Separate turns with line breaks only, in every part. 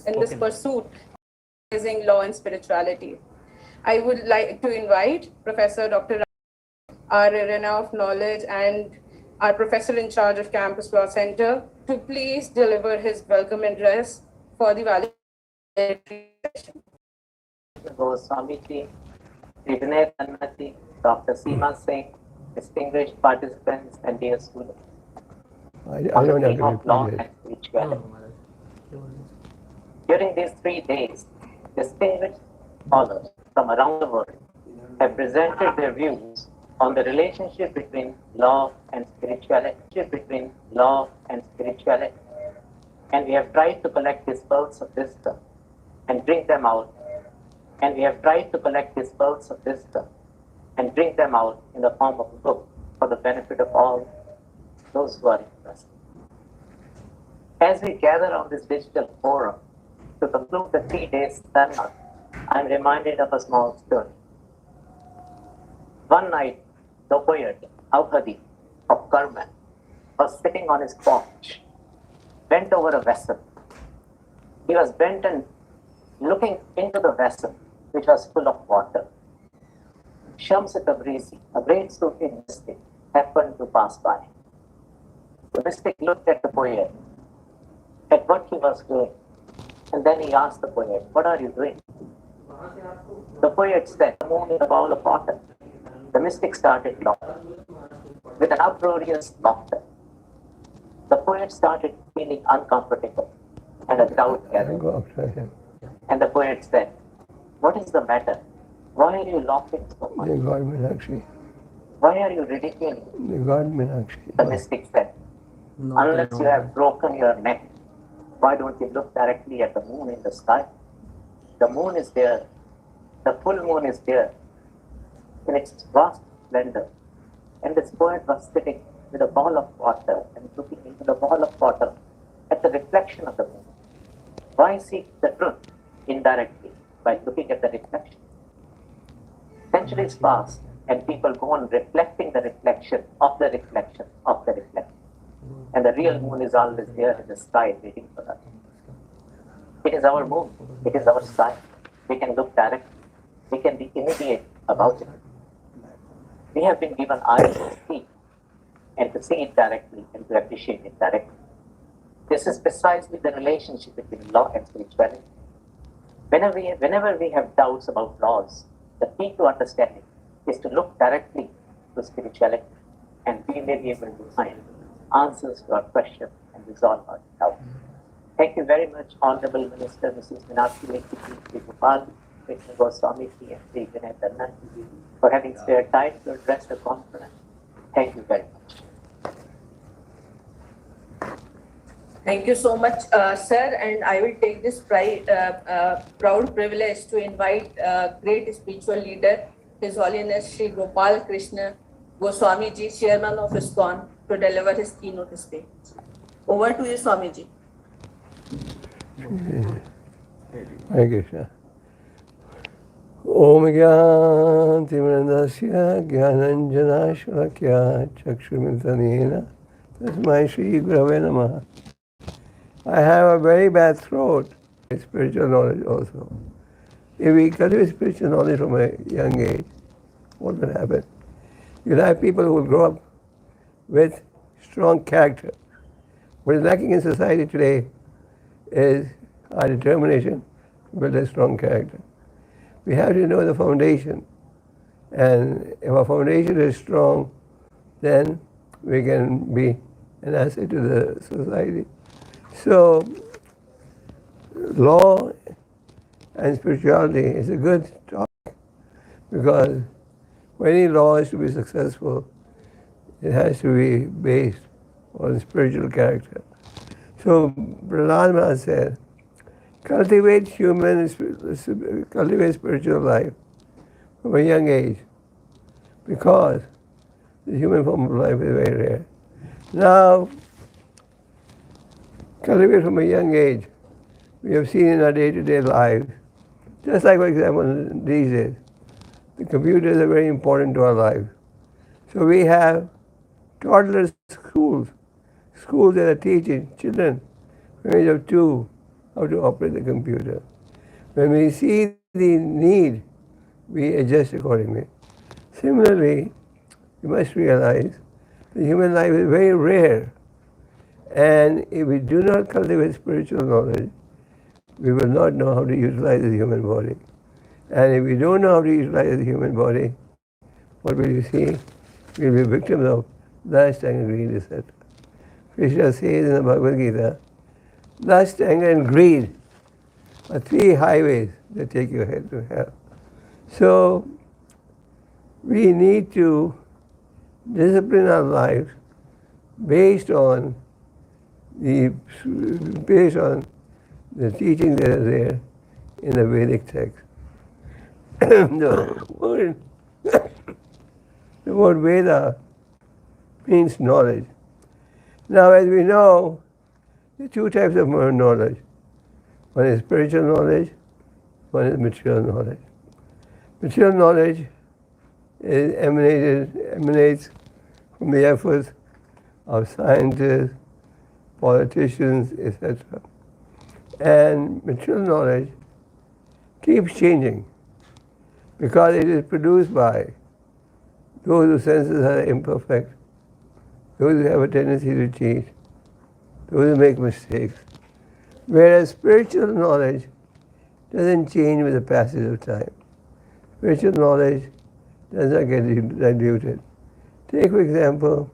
in this pursuit of law and spirituality. I would like to invite Professor Dr. our arena of knowledge and our professor in charge of Campus Law Center to please deliver his welcome address for the valedictorian.
Goswami ji, Vinay Kannati, Dr. Seema Singh, distinguished participants and dear students.
I don't have to
of law
repeat
and
it.
spirituality. During these 3 days, distinguished scholars from around the world have presented their views on the relationship between law and spirituality, and we have tried to collect these pearls of wisdom and bring them out. And we have tried to collect these pearls of wisdom and bring them out in the form of a book for the benefit of all those who are interested. As we gather on this digital forum to conclude the 3 days seminar, I am reminded of a small story. One night, the poet Avhadi of Karman was sitting on his porch, bent over a vessel. He was bent and looking into the vessel, which was full of water. Shams Tabrizi, a great Sufi mystic, happened to pass by. The mystic looked at the poet, at what he was doing, and then he asked the poet, "What are you doing?" The poet said, "The moon is a bowl of water." The mystic started laughing. With an uproarious laughter, the poet started feeling uncomfortable and a doubt gathered.
Go after him.
And the poet said, "What is the matter? Why are you laughing so much?
The God Meenakshi.
Why are you ridiculing?"
The God Meenakshi.
The mystic said, "Unless you have broken your neck, why don't you look directly at the moon in the sky? The moon is there. The full moon is there in its vast splendor." And this poet was sitting with a ball of water and looking into the ball of water at the reflection of the moon. Why seek the truth indirectly by looking at the reflection? Centuries pass and people go on reflecting the reflection of the reflection of the reflection. And the real moon is always there in the sky waiting for us. It is our moon. It is our sky. We can look directly. We can be immediate about it. We have been given eyes to see and to see it directly and to appreciate it directly. This is precisely the relationship between law and spirituality. Whenever we have doubts about laws, the key to understanding is to look directly to spirituality, and we may be able to find answers to our questions and resolve our doubts. Thank you very much, Honorable Minister Mrs. Meenakshi Gopal Krishna Goswami and Sri Vinay Kannati, for having spared time to address the conference. Thank you very much.
Thank you so much, sir. And I will take this proud privilege to invite great spiritual leader, His Holiness Sri Gopal Krishna Goswami ji, Chairman of ISKCON, to deliver his keynote speech. Over to you, Swami ji.
Hare Krishna. Om Gyantimanandasya Gyananjanashvalakya Chakshumiltanena Tasmai Shri Gurave Namaha. I have a very bad throat. Spiritual knowledge also. If we cultivate spiritual knowledge from a young age, what will happen? You'll have people who will grow up with strong character. What is lacking in society today is our determination to build a strong character. We have to know the foundation, and if our foundation is strong, then we can be an asset to the society. So, law and spirituality is a good topic, because for any law is to be successful, it has to be based on spiritual character. So, Prahlad Maharaj said, cultivate spiritual life from a young age, because the human form of life is very rare. Now, cultivate from a young age. We have seen in our day-to-day lives, just like, for example, these days, the computers are very important to our lives. So we have toddler schools that are teaching children from the age of 2 how to operate the computer. When we see the need, we adjust accordingly. Similarly, you must realize the human life is very rare. And if we do not cultivate spiritual knowledge, we will not know how to utilize the human body. And if we don't know how to utilize the human body, what will you see? We'll be victims of lust, anger, greed, etc. Krishna says in the Bhagavad Gita, lust, anger, and greed are three highways that take you head to hell. So we need to discipline our lives based on the teachings that are there in the Vedic text. The word Veda means knowledge. Now, as we know, there are two types of knowledge. One is spiritual knowledge, one is material knowledge. Material knowledge emanates from the efforts of scientists, politicians, etc. And material knowledge keeps changing because it is produced by those whose senses are imperfect, those who have a tendency to cheat, those who make mistakes. Whereas spiritual knowledge doesn't change with the passage of time. Spiritual knowledge does not get diluted. Take, for example,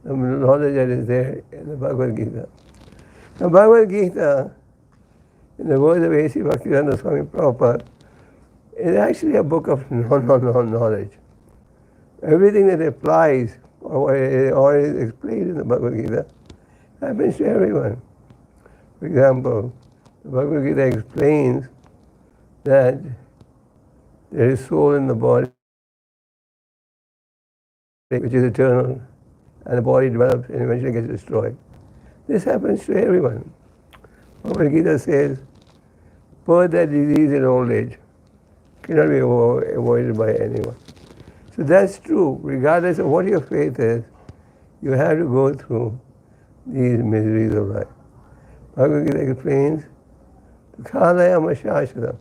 the knowledge that is there in the Bhagavad Gita. The Bhagavad Gita, in the words of HH Bhaktivedanta Swami Prabhupada, is actually a book of knowledge. Everything that applies or is explained in the Bhagavad Gita happens to everyone. For example, the Bhagavad Gita explains that there is soul in the body which is eternal, and the body develops and eventually gets destroyed. This happens to everyone. Bhagavad Gita says, birth and disease in old age cannot be avoided by anyone. So that's true. Regardless of what your faith is, you have to go through these miseries of life. Bhagavad Gita explains, Khalayama Shashara.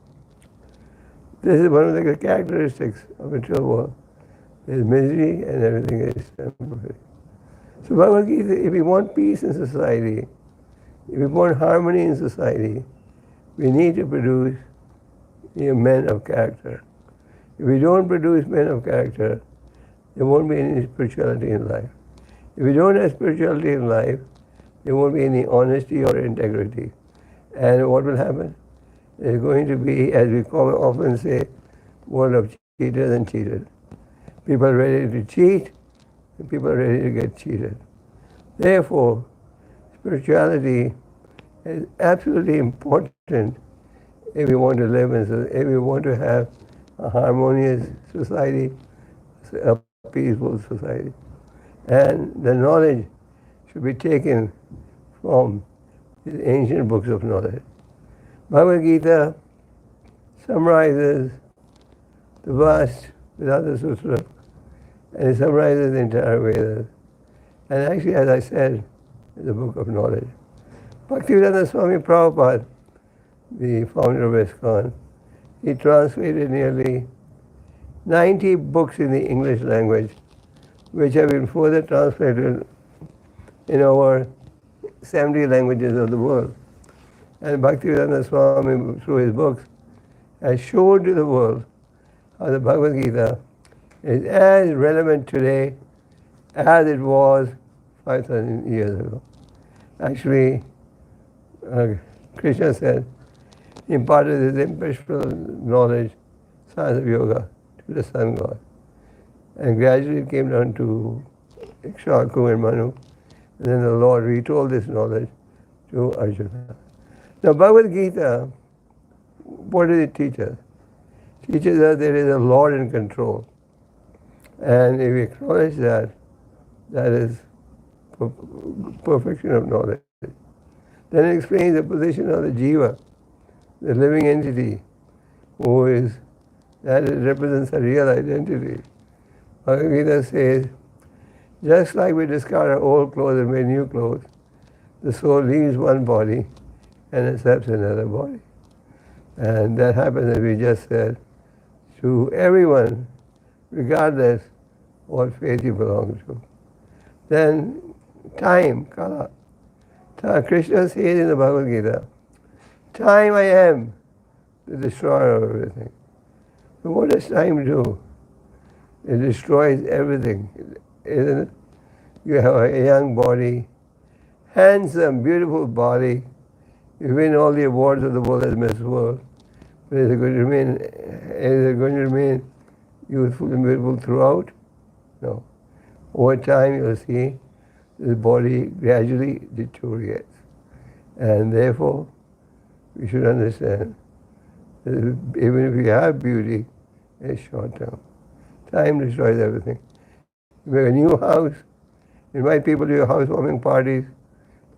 This is one of the characteristics of material world. There's misery and everything is temporary. So Bhagavad Gita, if we want peace in society, if we want harmony in society, we need to produce men of character. If we don't produce men of character, there won't be any spirituality in life. If we don't have spirituality in life, there won't be any honesty or integrity. And what will happen? There's going to be, as we often say, world of cheaters and cheated. People are ready to cheat, and people are ready to get cheated. Therefore, spirituality is absolutely important if we want to live if we want to have a harmonious society, a peaceful society. And the knowledge should be taken from the ancient books of knowledge. Bhagavad Gita summarizes the vast Vedanta Sutra, and it summarizes the entire Vedas. And actually, as I said, it's a book of knowledge. Bhaktivedanta Swami Prabhupada, the founder of ISKCON, he translated nearly 90 books in the English language, which have been further translated in over 70 languages of the world. And Bhaktivedanta Swami, through his books, has shown to the world how the Bhagavad Gita is as relevant today as it was 5,000 years ago. Actually, Krishna said, he imparted his imperishable knowledge, science of yoga, to the sun god. And gradually it came down to Ikshaku and Manu. And then the Lord retold this knowledge to Arjuna. Now, Bhagavad Gita, what does it teach us? It teaches us there is a Lord in control. And if we acknowledge that, that is perfection of knowledge. Then it explains the position of the jiva, the living entity, that represents a real identity. Bhagavad Gita says, just like we discard our old clothes and wear new clothes, the soul leaves one body and accepts another body. And that happens, as we just said, to everyone, regardless what faith you belong to. Then time, kala. Krishna says in the Bhagavad Gita, time I am the destroyer of everything. So what does time do? It destroys everything, isn't it? You have a young body, handsome, beautiful body. You win all the awards of the world as Miss World. But is it going to remain youthful and beautiful throughout? No. Over time, you'll see the body gradually deteriorates. And therefore, we should understand that even if you have beauty, it's short term. Time destroys everything. You make a new house, invite people to your housewarming parties,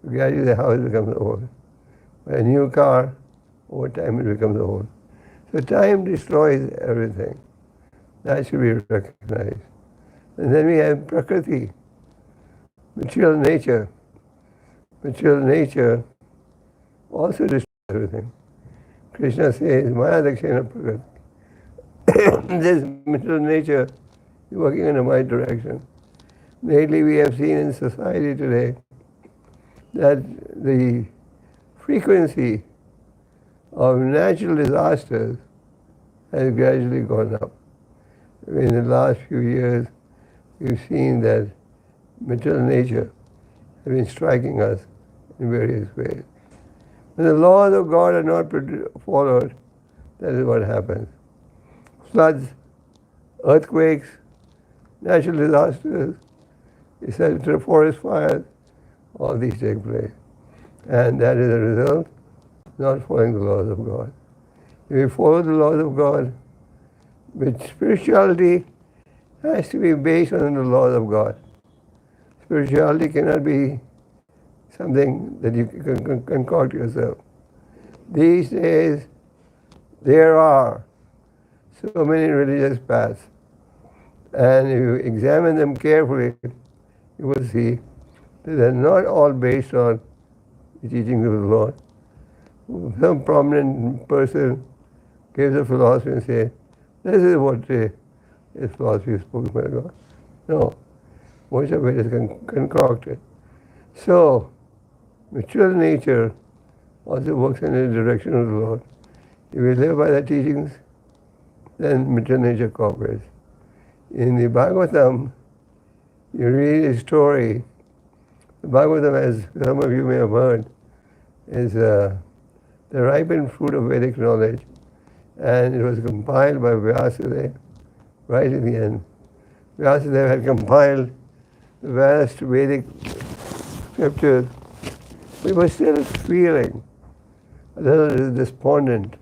gradually the house becomes old. A new car, over time it becomes old. So time destroys everything. That should be recognized. And then we have Prakriti, material nature. Material nature also destroys everything. Krishna says, Maya Dakshina Prakriti. This material nature is working in my direction. Lately we have seen in society today that the frequency of natural disasters has gradually gone up. In the last few years, we've seen that material nature has been striking us in various ways. When the laws of God are not followed, that is what happens. Floods, earthquakes, natural disasters, forest fires, all these take place. And that is a result of not following the laws of God. If we follow the laws of God, with spirituality has to be based on the laws of God. Spirituality cannot be something that you can concoct yourself. These days, there are so many religious paths, and if you examine them carefully, you will see that they're not all based on the teachings of the Lord. Some prominent person gives a philosophy and says, this is what this philosophy is spoken by God. No, most of it is concocted. So, material nature also works in the direction of the Lord. If we live by the teachings, then material nature cooperates. In the Bhagavatam, you read a story. The Bhagavatam, as some of you may have heard, is the ripened fruit of Vedic knowledge. And it was compiled by Vyasadeva right in the end. Vyasadeva had compiled the vast Vedic scriptures. We were still feeling a little despondent.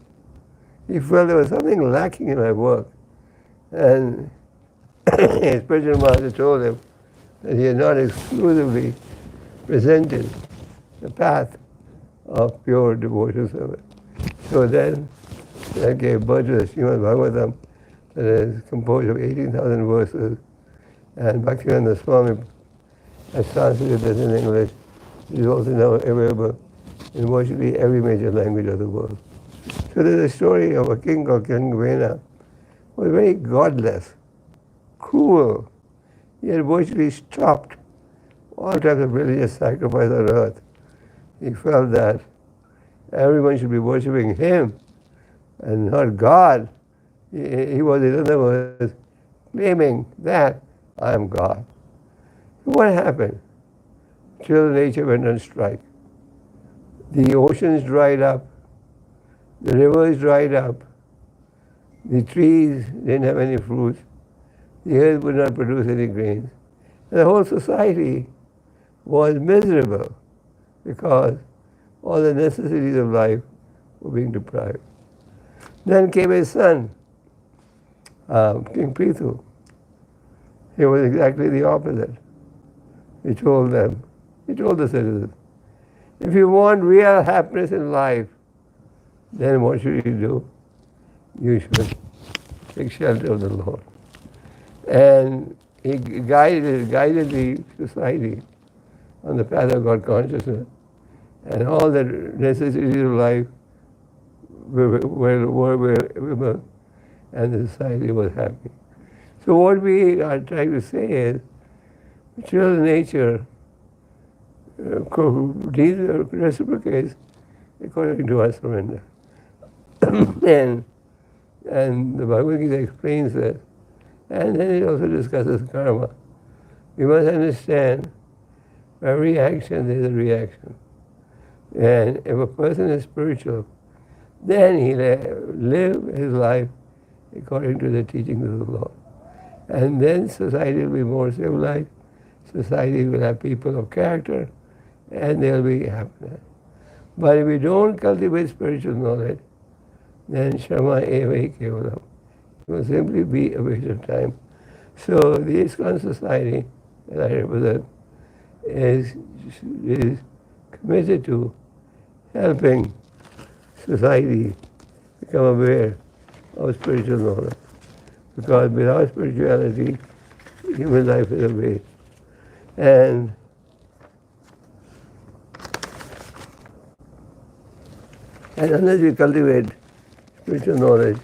He felt there was something lacking in my work. And his spiritual master told him that he had not exclusively presented the path of pure devotional service. So then, that gave birth to the Srimad Bhagavatam that is composed of 18,000 verses, and Bhaktivedanta Swami has translated this in English. It is also now available in virtually every major language of the world. So there's a story of a king called King Vena, who was very godless, cruel. He had virtually stopped all types of religious sacrifice on earth. He felt that everyone should be worshipping him and not God. He was, in other words, claiming that I am God. What happened? Till nature went on strike. The oceans dried up, the rivers dried up, the trees didn't have any fruits, the earth would not produce any grains. And the whole society was miserable because all the necessities of life were being deprived. Then came his son, King Prithu. He was exactly the opposite. He told the citizens, if you want real happiness in life, then what should you do? You should take shelter of the Lord. And he guided the society on the path of God consciousness. and all the necessities of life were available, and the society was happy. So what we are trying to say is, material nature needs reciprocates according to our surrender. and the Bhagavad Gita explains that. And then it also discusses karma. We must understand by reaction there is a reaction. And if a person is spiritual, then he'll live his life according to the teachings of the Lord. And then society will be more civilized, society will have people of character, and there will be happiness. But if we don't cultivate spiritual knowledge, then Shama Eva Kevalam. It will simply be a waste of time. So the ISKCON society that I represent is committed to helping society become aware of spiritual knowledge. Because without spirituality, human life is a waste. And unless we cultivate spiritual knowledge,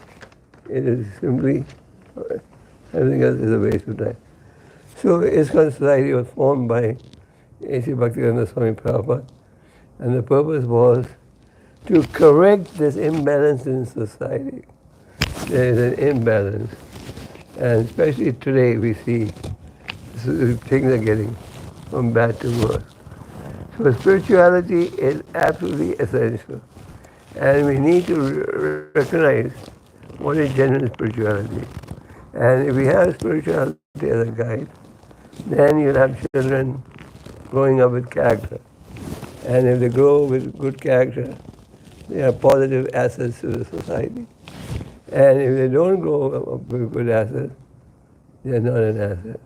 it is simply, everything else is a waste of time. So ISKCON society was formed by A.C. Bhaktivedanta Swami Prabhupada, and the purpose was to correct this imbalance in society. There is an imbalance, and especially today we see things are getting from bad to worse. So spirituality is absolutely essential, and we need to recognize what is genuine spirituality. And if we have spirituality as a guide, then you'll have children growing up with character. And if they grow with good character, they are positive assets to the society. And if they don't grow up with good assets, they are not an asset.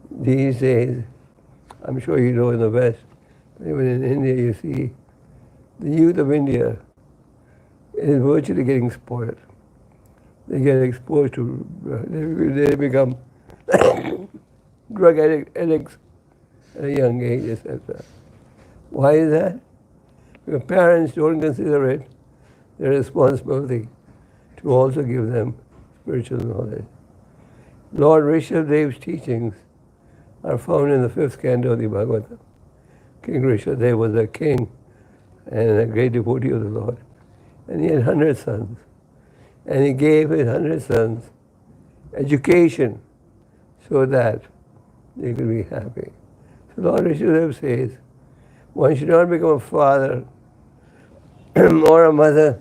These days, I'm sure you know in the West, but even in India you see the youth of India is virtually getting spoiled. They get exposed to, they become drug addicts at a young age, etc. Why is that? Because parents don't consider it their responsibility to also give them spiritual knowledge. Lord Rishabhadev's teachings are found in the 5th canto of the Bhagavatam. King Rishabhadev was a king and a great devotee of the Lord. And he had 100 sons. And he gave his 100 sons education so that they could be happy. So Lord Rishabhadev says, one should not become a father or a mother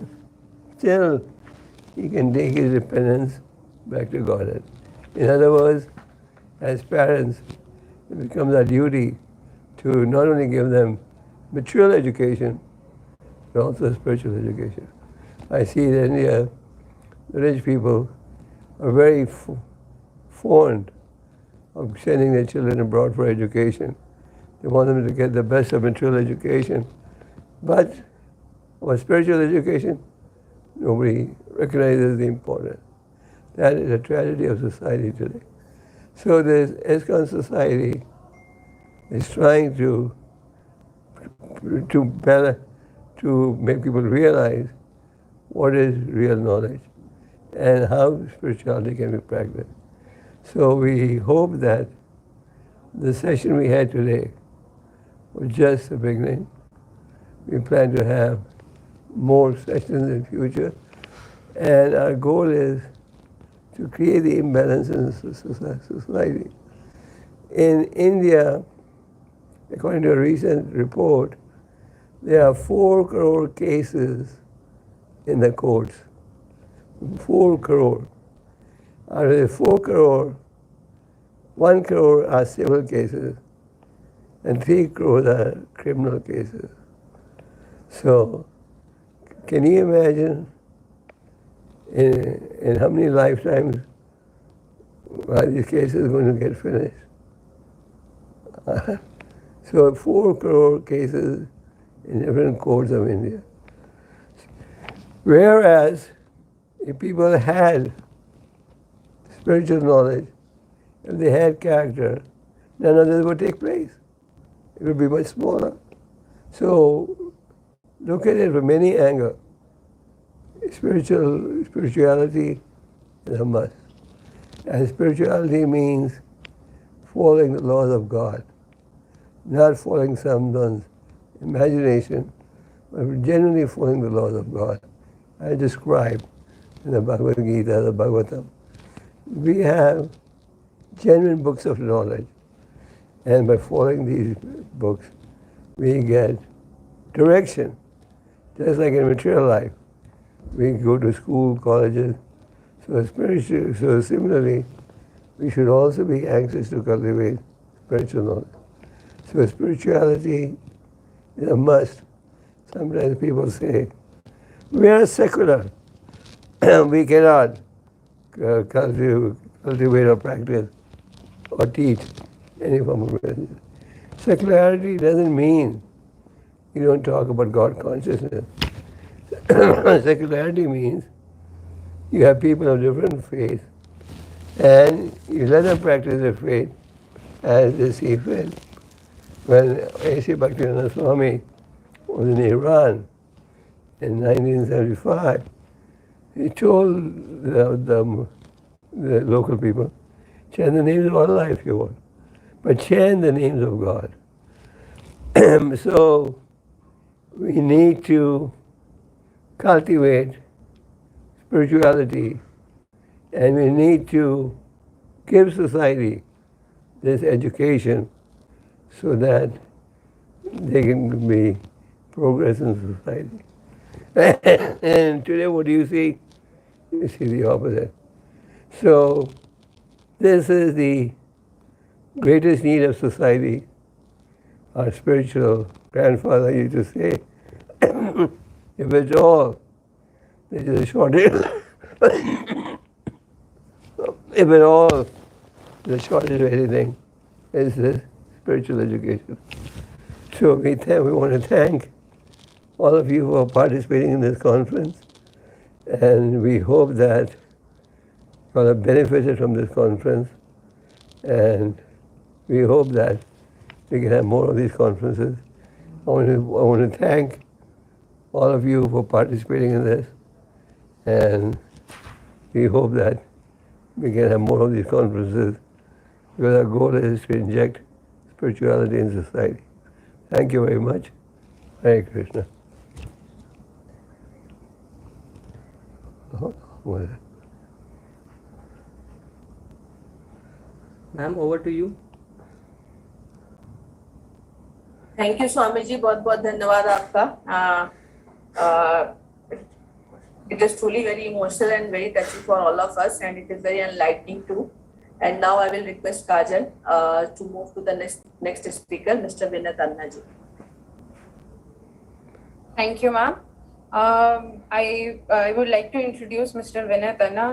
till he can take his dependence back to Godhead. In other words, as parents, it becomes our duty to not only give them material education, but also spiritual education. I see that in India, the rich people are very fond of sending their children abroad for education. They want them to get the best of material education. But for spiritual education, nobody recognizes the importance. That is a tragedy of society today. So this ISKCON society is trying to make people realize what is real knowledge and how spirituality can be practiced. So we hope that the session we had today was just the beginning. We plan to have more sessions in future, and our goal is to create the imbalance in society. In India, according to a recent report, there are 4 crore cases in the courts. 4 crore. Out of the 4 crore, 1 crore are civil cases and 3 crores are criminal cases. So, can you imagine in how many lifetimes are these cases going to get finished? So 4 crore cases in different courts of India. Whereas if people had spiritual knowledge, if they had character, none of this would take place. It would be much smaller. So look at it from many angles. Spirituality is a must. And spirituality means following the laws of God, not following someone's imagination, but genuinely following the laws of God. I described in the Bhagavad Gita, the Bhagavatam. We have genuine books of knowledge, and by following these books, we get direction, just like in material life. We go to school, colleges. So similarly, we should also be anxious to cultivate spiritual knowledge. So spirituality is a must. Sometimes people say, we are secular. We cannot cultivate or practice or teach any form of religion. Secularity doesn't mean you don't talk about God consciousness. Secularity means you have people of different faiths and you let them practice their faith as they see fit. When HH Bhaktivinoda Swami was in Iran in 1975, he told the local people, chant the names of Allah if you want, but chant the names of God. So we need to cultivate spirituality, and we need to give society this education so that they can be progress in society. And today what do you see? You see the opposite. So this is the greatest need of society. Our spiritual grandfather used to say, if it's all, there's a shortage. If at all, the shortage of anything is the spiritual education. So we want to thank all of you for participating in this conference, and we hope that you all have benefited from this conference, and we hope that we can have more of these conferences. I want to thank all of you for participating in this, and we hope that we can have more of these conferences, because our goal is to inject spirituality in society. Thank you very much. Hare Krishna.
Ma'am, over to you.
Thank you Swami ji, बहुत बहुत धन्यवाद आपका. It is truly very emotional and very touching for all of us, and it is very enlightening too. And now I will request Kajal to move to the next speaker, Mr. Vinay Tanna ji.
Thank you, ma'am. I would like to introduce Mr. Vinay Tanna.